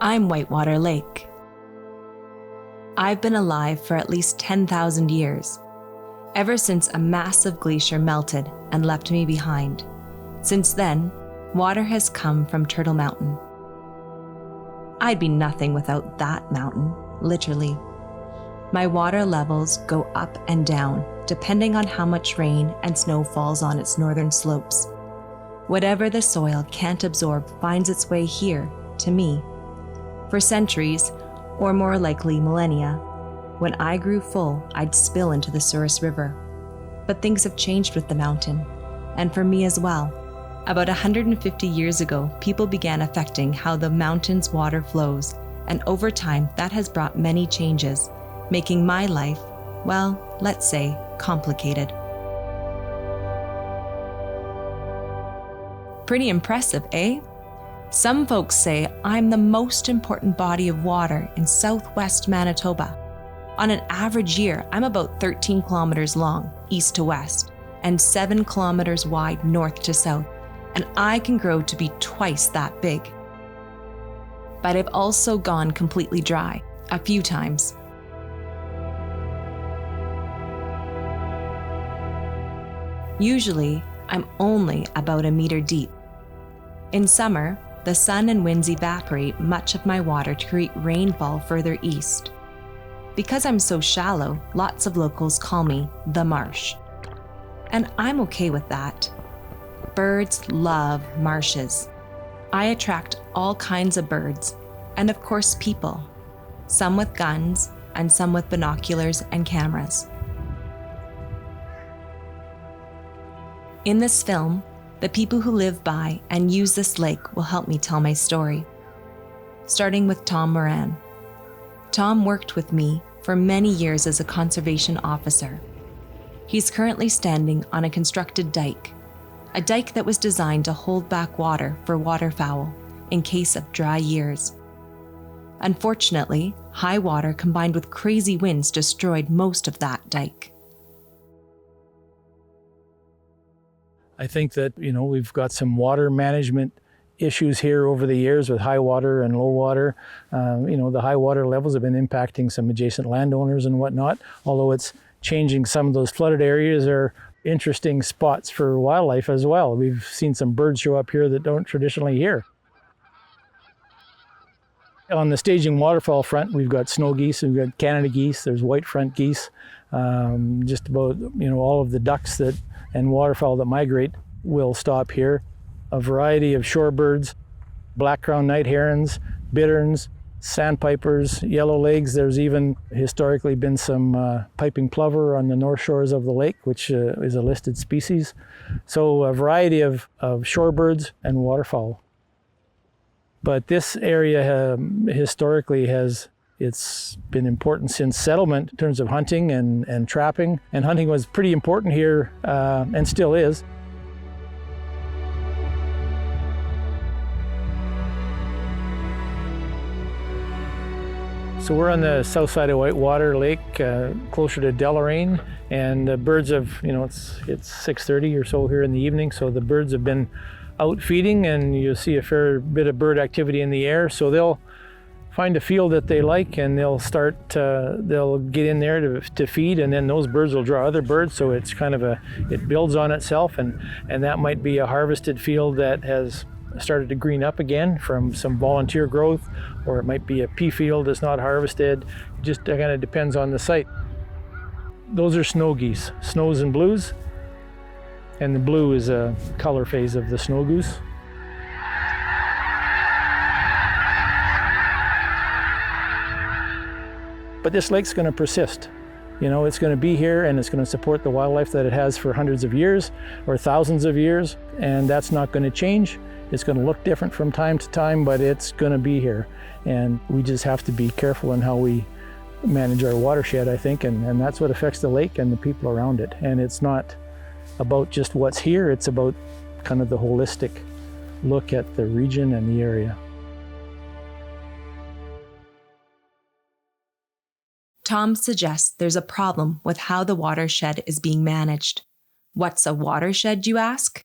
I'm Whitewater Lake. I've been alive for at least 10,000 years, ever since a massive glacier melted and left me behind. Since then, water has come from Turtle Mountain. I'd be nothing without that mountain, literally. My water levels go up and down, depending on how much rain and snow falls on its northern slopes. Whatever the soil can't absorb finds its way here, to me. For centuries, or more likely millennia, when I grew full, I'd spill into the Souris River. But things have changed with the mountain, and for me as well. About 150 years ago, people began affecting how the mountain's water flows, and over time, that has brought many changes, making my life, well, let's say, complicated. Pretty impressive, eh? Some folks say I'm the most important body of water in Southwest Manitoba. On an average year, I'm about 13 kilometers long, east to west, and 7 kilometers wide north to south, and I can grow to be twice that big. But I've also gone completely dry, a few times. Usually, I'm only about a meter deep. In summer, the sun and winds evaporate much of my water to create rainfall further east. Because I'm so shallow, lots of locals call me the marsh. And I'm okay with that. Birds love marshes. I attract all kinds of birds, and of course people, some with guns and some with binoculars and cameras. In this film, the people who live by and use this lake will help me tell my story. Starting with Tom Moran. Tom worked with me for many years as a conservation officer. He's currently standing on a constructed dike, a dike that was designed to hold back water for waterfowl in case of dry years. Unfortunately, high water combined with crazy winds destroyed most of that dike. I think that, we've got some water management issues here over the years with high water and low water. The high water levels have been impacting some adjacent landowners and whatnot, although it's changing some of those flooded areas are interesting spots for wildlife as well. We've seen some birds show up here that don't traditionally here. On the staging waterfowl front, we've got snow geese, we've got Canada geese, there's white front geese, just about, all of the ducks and waterfowl that migrate will stop here. A variety of shorebirds, black-crowned night herons, bitterns, sandpipers, yellowlegs. There's even historically been some piping plover on the north shores of the lake, which is a listed species. So a variety of shorebirds and waterfowl. But this area historically it's been important since settlement in terms of hunting and trapping. And hunting was pretty important here and still is. So we're on the south side of Whitewater Lake, closer to Deloraine, and the birds have, it's 6:30 or so here in the evening, so the birds have been out feeding, and you'll see a fair bit of bird activity in the air. So they'll find a field that they like, and they'll get in there to feed, and then those birds will draw other birds. So it's kind of it builds on itself, and that might be a harvested field that has started to green up again from some volunteer growth, or it might be a pea field that's not harvested. It just kind of depends on the site. Those are snow geese, snows and blues, and the blue is a color phase of the snow goose. But this lake's going to persist. It's going to be here, and it's going to support the wildlife that it has for hundreds of years or thousands of years, and that's not going to change. It's going to look different from time to time, but it's going to be here. And we just have to be careful in how we manage our watershed, I think, and that's what affects the lake and the people around it. And it's not about just what's here, it's about kind of the holistic look at the region and the area. Tom suggests there's a problem with how the watershed is being managed. What's a watershed, you ask?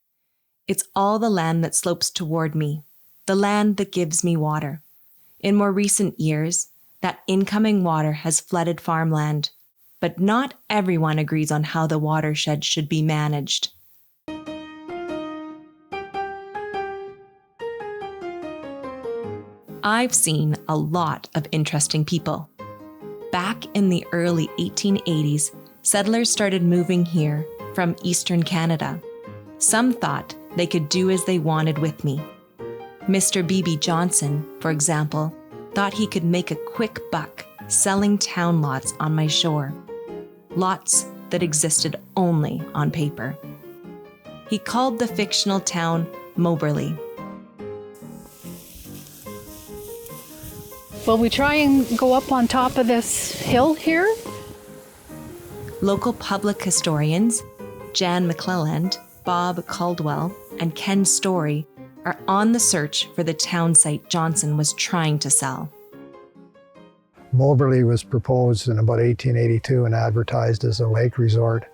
It's all the land that slopes toward me, the land that gives me water. In more recent years, that incoming water has flooded farmland, but not everyone agrees on how the watershed should be managed. I've seen a lot of interesting people. Back in the early 1880s, settlers started moving here from eastern Canada. Some thought they could do as they wanted with me. Mr. B.B. Johnson, for example, thought he could make a quick buck selling town lots on my shore. Lots that existed only on paper. He called the fictional town Moberly. Will we try and go up on top of this hill here? Local public historians, Jan McClelland, Bob Caldwell, and Ken Story, are on the search for the town site Johnson was trying to sell. Moberly was proposed in about 1882 and advertised as a lake resort.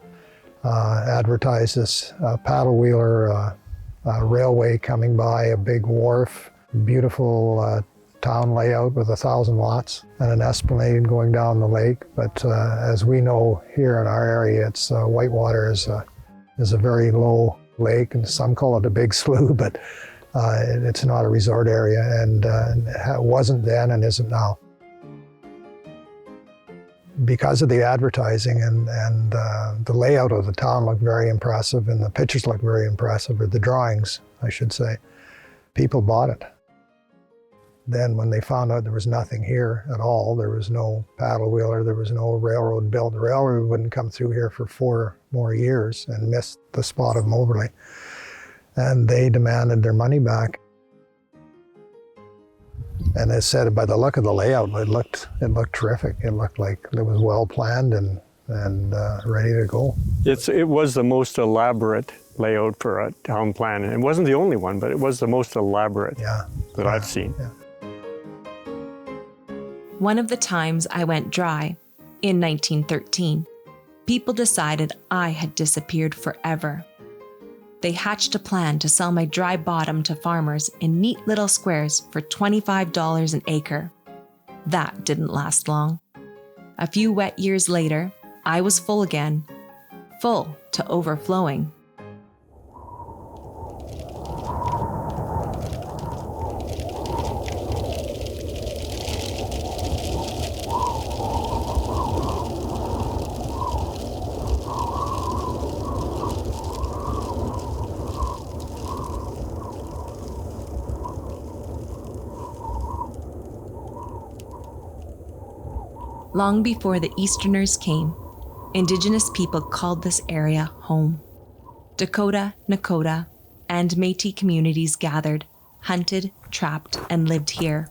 Advertised as a paddle wheeler, railway coming by, a big wharf, beautiful town layout with 1,000 lots and an esplanade going down the lake. But as we know here in our area, it's Whitewater is a very low lake, and some call it a big slough, but it's not a resort area, and it wasn't then and isn't now. Because of the advertising and the layout of the town looked very impressive, and the pictures looked very impressive, or the drawings, I should say, people bought it. Then when they found out there was nothing here at all, there was no paddle wheeler, there was no railroad built. The railroad wouldn't come through here for 4 more years and missed the spot of Moberly. And they demanded their money back. And as said, by the look of the layout, it looked terrific. It looked like it was well planned and ready to go. It was the most elaborate layout for a town plan. And it wasn't the only one, but it was the most elaborate that I've seen. Yeah. One of the times I went dry, in 1913, people decided I had disappeared forever. They hatched a plan to sell my dry bottom to farmers in neat little squares for $25 an acre. That didn't last long. A few wet years later, I was full again, full to overflowing. Long before the Easterners came, Indigenous people called this area home. Dakota, Nakota, and Métis communities gathered, hunted, trapped, and lived here.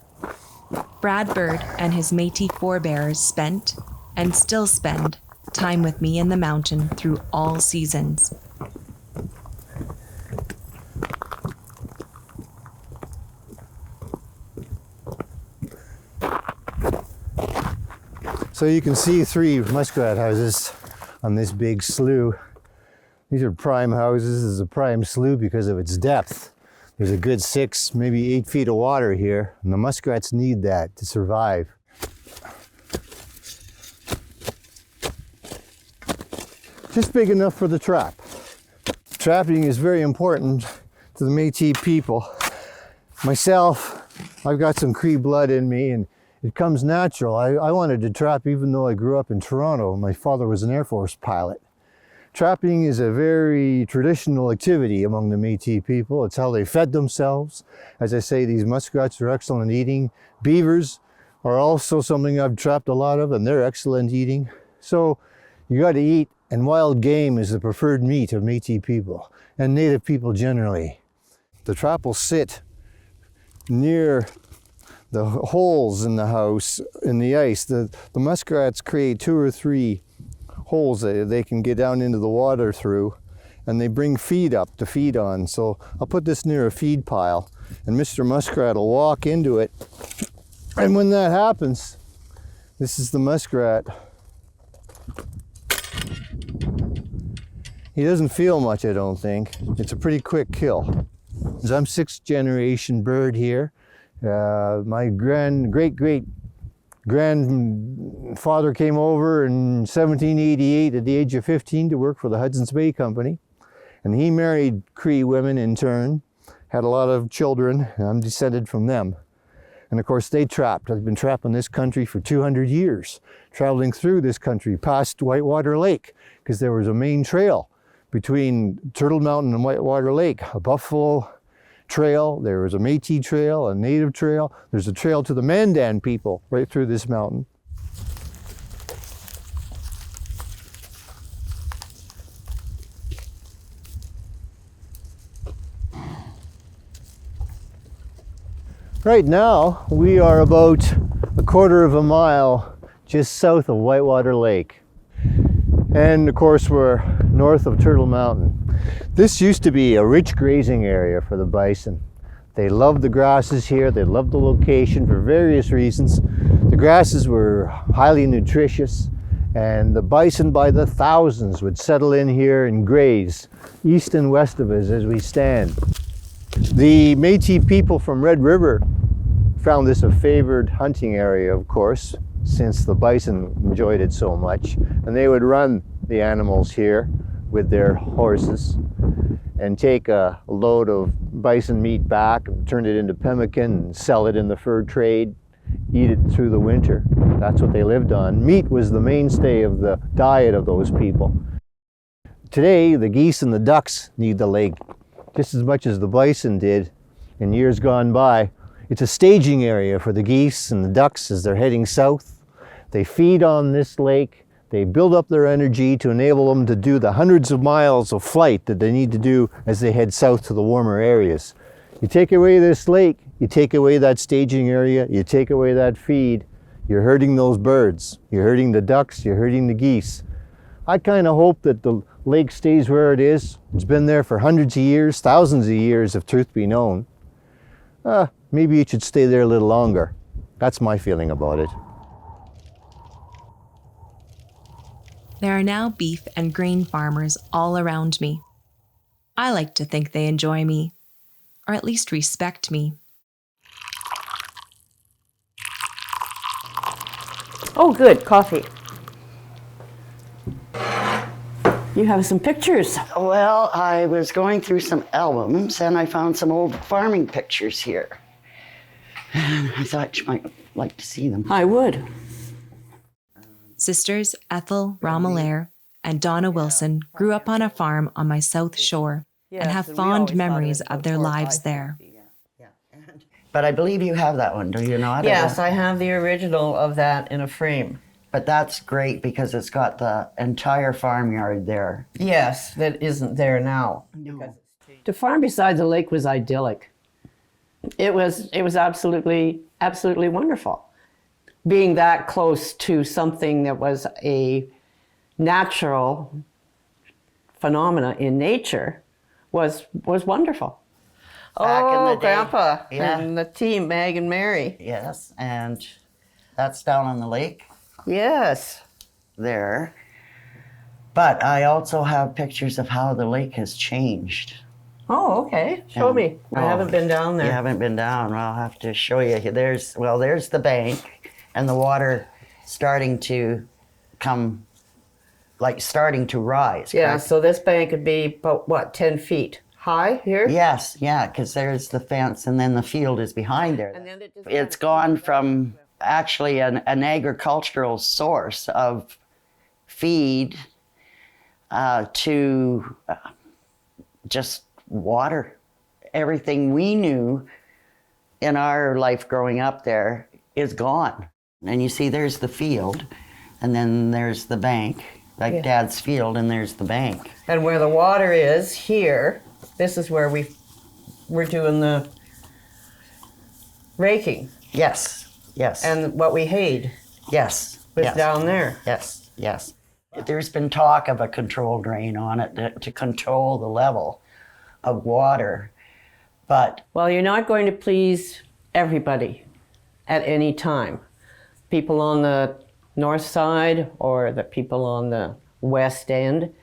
Brad Bird and his Métis forebears spent, and still spend, time with me in the mountain through all seasons. So you can see 3 muskrat houses on this big slough. These are prime houses. This is a prime slough because of its depth. There's a good 6, maybe 8 feet of water here, and the muskrats need that to survive. Just big enough for the trap. Trapping is very important to the Métis people. Myself, I've got some Cree blood in me, and it comes natural. I wanted to trap even though I grew up in Toronto. My father was an Air Force pilot. Trapping is a very traditional activity among the Métis people. It's how they fed themselves. As I say, these muskrats are excellent eating. Beavers are also something I've trapped a lot of, and they're excellent eating. So you got to eat, and wild game is the preferred meat of Métis people and Native people generally. The trap will sit near the holes in the house, in the ice. The muskrats create 2 or 3 holes that they can get down into the water through, and they bring feed up to feed on. So I'll put this near a feed pile, and Mr. Muskrat will walk into it. And when that happens, this is the muskrat. He doesn't feel much, I don't think. It's a pretty quick kill. I'm 6th generation bird here, My great-great-grandfather came over in 1788 at the age of 15 to work for the Hudson's Bay Company. And he married Cree women in turn, had a lot of children, and I'm descended from them. And of course they trapped. I've been trapped in this country for 200 years, traveling through this country past Whitewater Lake, because there was a main trail between Turtle Mountain and Whitewater Lake, a buffalo trail, there was a Métis trail, a native trail, there's a trail to the Mandan people right through this mountain. Right now, we are about a quarter of a mile just south of Whitewater Lake. And of course, we're north of Turtle Mountain. This used to be a rich grazing area for the bison. They loved the grasses here, they loved the location for various reasons. The grasses were highly nutritious, and the bison by the thousands would settle in here and graze east and west of us as we stand. The Métis people from Red River found this a favored hunting area, of course, since the bison enjoyed it so much. And they would run the animals here with their horses and take a load of bison meat back and turn it into pemmican and sell it in the fur trade, eat it through the winter. That's what they lived on. Meat was the mainstay of the diet of those people. Today, the geese and the ducks need the lake just as much as the bison did in years gone by. It's a staging area for the geese and the ducks as they're heading south. They feed on this lake. They build up their energy to enable them to do the hundreds of miles of flight that they need to do as they head south to the warmer areas. You take away this lake, you take away that staging area, you take away that feed, you're hurting those birds. You're hurting the ducks, you're hurting the geese. I kind of hope that the lake stays where it is. It's been there for hundreds of years, thousands of years, if truth be known. Maybe it should stay there a little longer. That's my feeling about it. There are now beef and grain farmers all around me. I like to think they enjoy me, or at least respect me. Oh, good, coffee. You have some pictures. Well, I was going through some albums and I found some old farming pictures here. I thought you might like to see them. I would. Sisters Ethel Romelaire and Donna Wilson grew up on a farm on my south shore and have fond memories of their lives there. But I believe you have that one, do you not? Yes, I have the original of that in a frame. But that's great because it's got the entire farmyard there. Yes, that isn't there now. No. To farm beside the lake was idyllic. It was absolutely wonderful. Being that close to something that was a natural phenomena in nature was wonderful. Back in the day. Grandpa Yeah. and the team, Mag and Mary. Yes, and that's down on the lake Yes. there. But I also have pictures of how the lake has changed. Oh, okay. Show me. I haven't been down there. You haven't been down. Well, I'll have to show you. There's the bank and the water starting to come, like starting to rise. Yeah, correct? so this bank would be about, what, 10 feet high here? Yes, yeah, because there's the fence and then the field is behind there. And then it just It's gone from actually an agricultural source of feed to just water. Everything we knew in our life growing up there is gone. And you see there's the field and then there's the bank, like Yeah. Dad's field, and there's the bank. And where the water is here, this is where we're doing the raking. Yes, yes. And what we hayed yes, was yes. down there. Yes, yes. There's been talk of a control drain on it to control the level of water, but Well, you're not going to please everybody at any time. People on the north side or the people on the west end.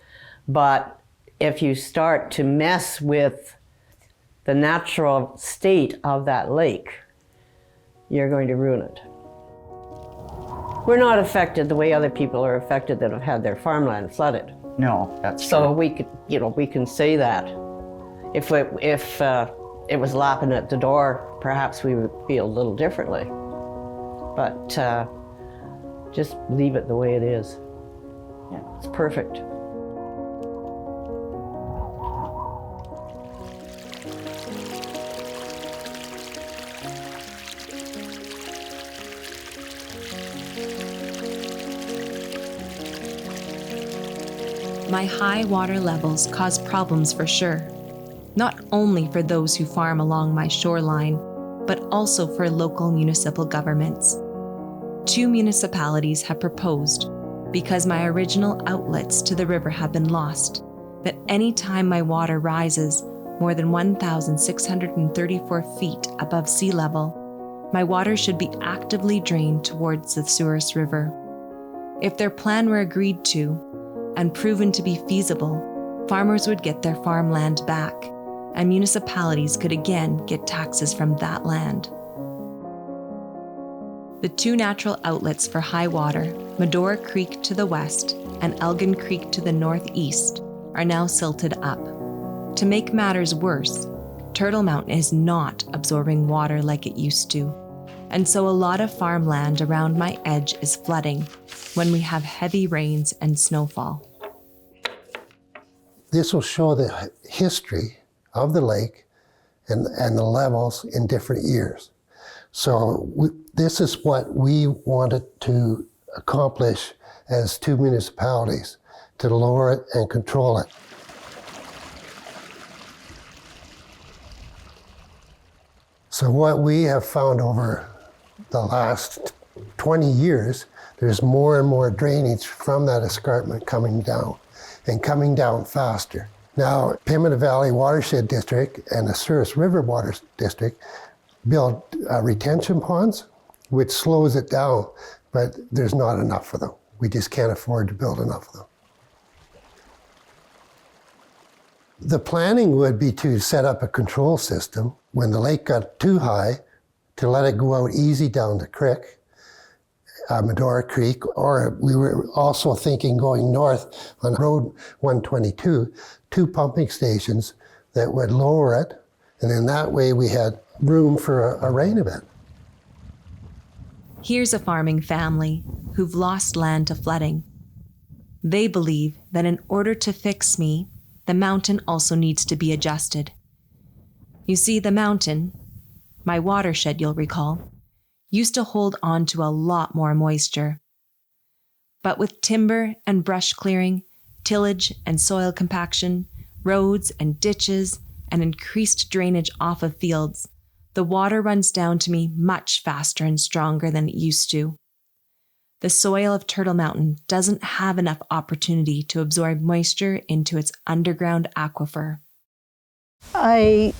But if you start to mess with the natural state of that lake, you're going to ruin it. We're not affected the way other people are affected that have had their farmland flooded. No, that's So true. we could, we can say that. If it was lapping at the door, perhaps we would feel a little differently. But just leave it the way it is. Yeah. It's perfect. My high water levels cause problems for sure, not only for those who farm along my shoreline, but also for local municipal governments. 2 municipalities have proposed, because my original outlets to the river have been lost, that any time my water rises more than 1,634 feet above sea level, my water should be actively drained towards the Souris River. If their plan were agreed to and proven to be feasible, farmers would get their farmland back, and municipalities could again get taxes from that land. The 2 natural outlets for high water, Medora Creek to the west and Elgin Creek to the northeast, are now silted up. To make matters worse, Turtle Mountain is not absorbing water like it used to, and so a lot of farmland around my edge is flooding when we have heavy rains and snowfall. This will show the history of the lake and the levels in different years. So this is what we wanted to accomplish as 2 municipalities, to lower it and control it. So what we have found over the last 20 years, there's more and more drainage from that escarpment coming down, and coming down faster. Now, Pimlico Valley Watershed District and the Souris River Water District build retention ponds, which slows it down, but there's not enough of them. We just can't afford to build enough of them. The planning would be to set up a control system when the lake got too high, to let it go out easy down the creek, Medora Creek, or we were also thinking going north on Road 122, 2 pumping stations that would lower it, and in that way we had room for a rain event. Here's a farming family who've lost land to flooding. They believe that in order to fix me, the mountain also needs to be adjusted. You see, the mountain, my watershed you'll recall, used to hold on to a lot more moisture. But with timber and brush clearing, tillage and soil compaction, roads and ditches, and increased drainage off of fields, the water runs down to me much faster and stronger than it used to. The soil of Turtle Mountain doesn't have enough opportunity to absorb moisture into its underground aquifer. I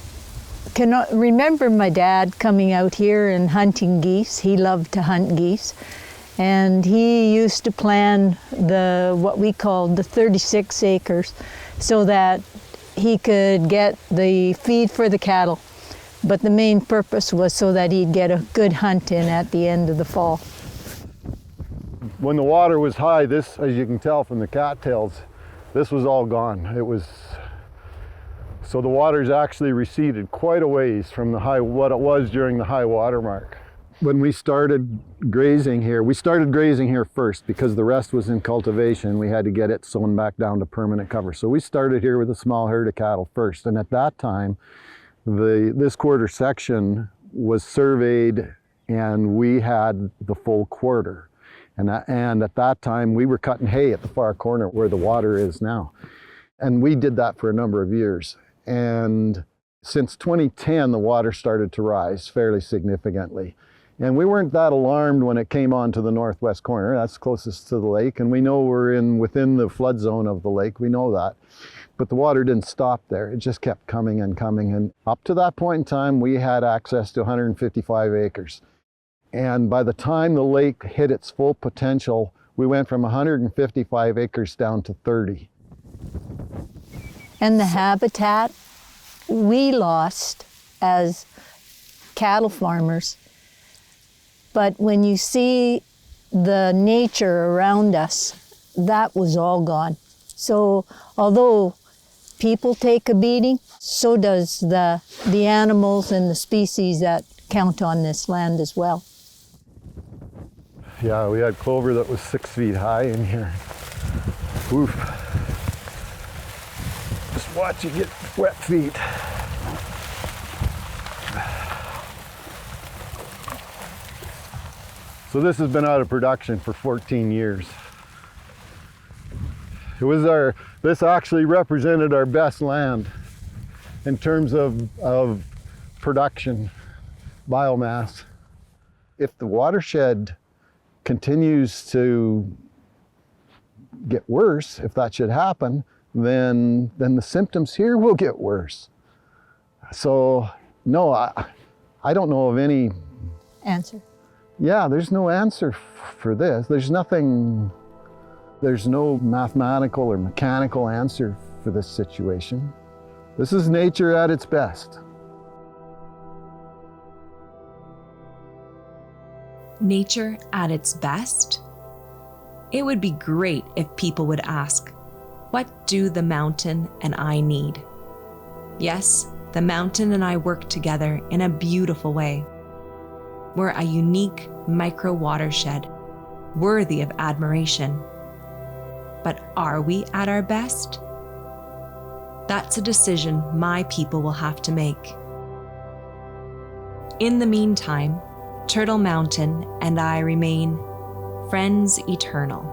cannot remember my dad coming out here and hunting geese. He loved to hunt geese. And he used to plan what we called the 36 acres so that he could get the feed for the cattle. But the main purpose was so that he'd get a good hunt in at the end of the fall. When the water was high, this, as you can tell from the cattails, this was all gone. So the water's actually receded quite a ways from what it was during the high water mark. When we started grazing here first because the rest was in cultivation. We had to get it sewn back down to permanent cover. So we started here with a small herd of cattle first. And at that time, this quarter section was surveyed and we had the full quarter. And at that time, we were cutting hay at the far corner where the water is now. And we did that for a number of years. And since 2010, the water started to rise fairly significantly. And we weren't that alarmed when it came on to the northwest corner. That's closest to the lake. And we know we're within the flood zone of the lake. We know that. But the water didn't stop there. It just kept coming and coming. And up to that point in time, we had access to 155 acres. And by the time the lake hit its full potential, we went from 155 acres down to 30. And the habitat we lost as cattle farmers But when you see the nature around us, that was all gone. So although people take a beating, so does the animals and the species that count on this land as well. Yeah, we had clover that was 6 feet high in here. Oof. Just watch you get wet feet. So this has been out of production for 14 years. This actually represented our best land in terms of production, biomass. If the watershed continues to get worse, if that should happen, then the symptoms here will get worse. So no, I don't know of any Answer. Yeah, there's no answer for this. There's no mathematical or mechanical answer for this situation. This is nature at its best. Nature at its best? It would be great if people would ask, what do the mountain and I need? Yes, the mountain and I work together in a beautiful way. We're a unique micro-watershed, worthy of admiration. But are we at our best? That's a decision my people will have to make. In the meantime, Turtle Mountain and I remain friends eternal.